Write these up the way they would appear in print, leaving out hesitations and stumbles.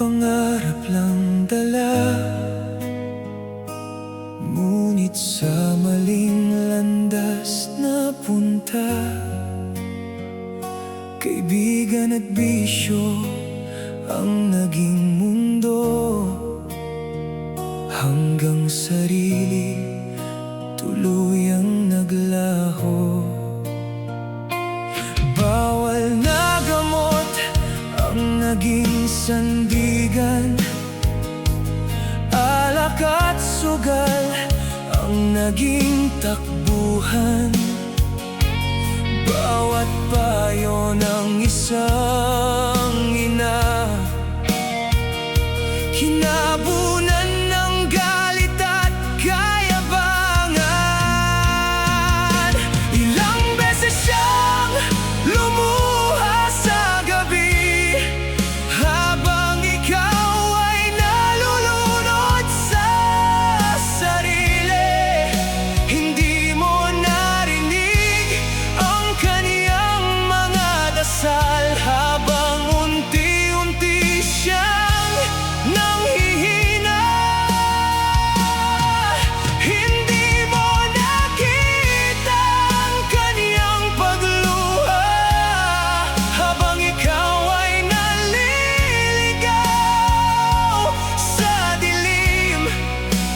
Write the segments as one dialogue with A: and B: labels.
A: Pangarap lang dala, ngunit sa maling landas napunta. Kaibigan at bisyo ang naging mundo, hanggang sarili tuluyang naglaho. Bawal na gamot ang naging sandigan, alak at sugal ang naging takbuhan. Bawat payo ng isang ina, kinabunan ng galit at kayabangan. Ilang beses siyang lumuha sa gabi, habang ikaw ay nalulunod sa sarili. Hindi mo narinig ang kaniyang mga dasal, habang unti-unti siyang nanghihina. Hindi mo nakita ang kaniyang pagluha, habang ikaw ay naliligaw sa dilim,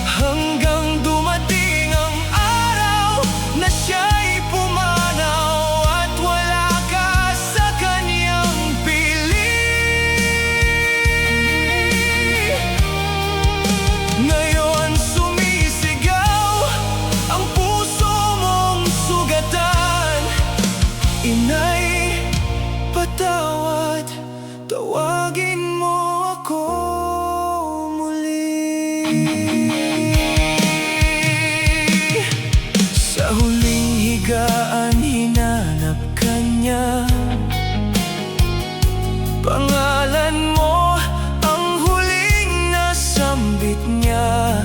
A: hanggang dumating ang araw na siya'y pumanaw at wala ka sa kaniyang piling. Ngayon sumisigaw ang puso mong sugatan. Inay, patawad, tawagin mo ako muli. Sa huling higaan hinanap ka niya, pangalan mo ang huling nasambit niya.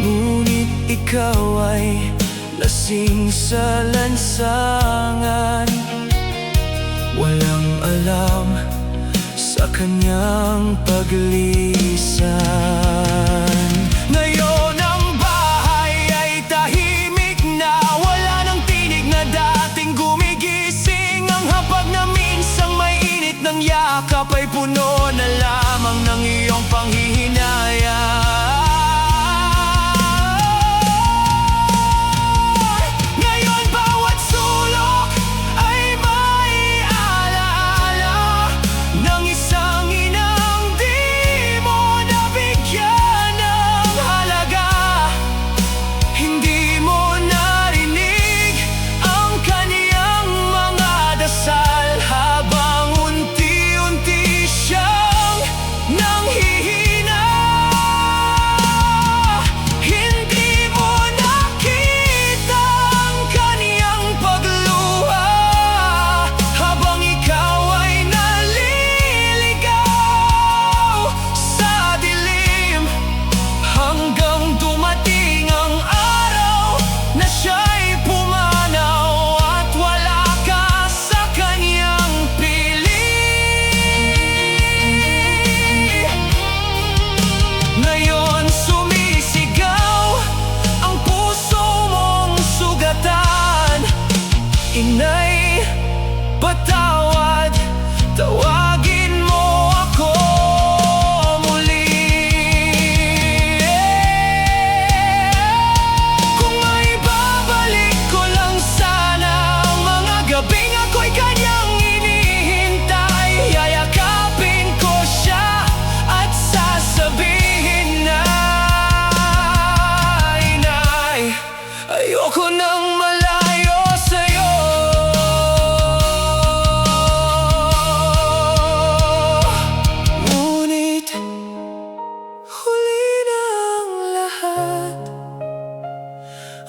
A: Ngunit ikaw ay lasing sa lansangan, walang alam sa kanyang paglisan. Ngayon ang bahay ay tahimik na, wala nang tinig na dating gumigising. Ang hapag na minsang may init ng yakap ay puno na lamang ng iyong panghihinayang. Ngayon bawat sulok ay may alaala ng isang inang di mo nabigyan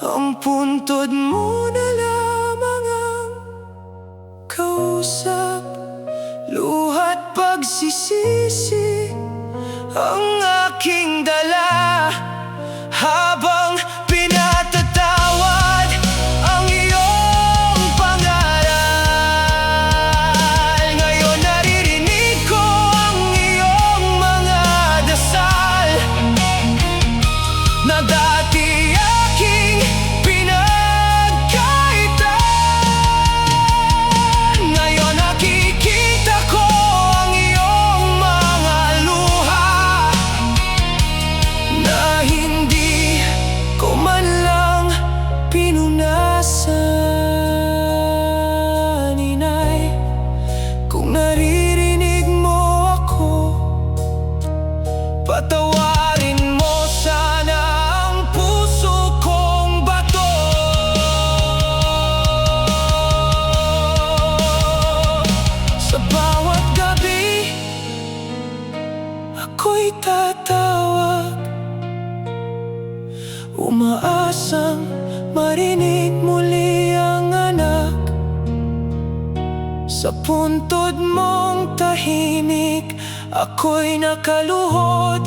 A: Ang puntod mo na lamang ang kausap, luha't pagsisisi ang aking dala. Habang pinatatawad ang iyong pangaral, ngayon naririnig ko ang iyong mga dasal na dati aking pinagkaitan. Ngayon nakikita ko ang iyong mga luha na hindi ko man lang pinunasan. Inay, kung naririnig mo ako, patawarin mo sana ang puso kong bato. Sa bawat gabi, ako'y tatawag, umaasang marinig muli ang anak. Sa puntod mong tahimik, ako'y nakaluhod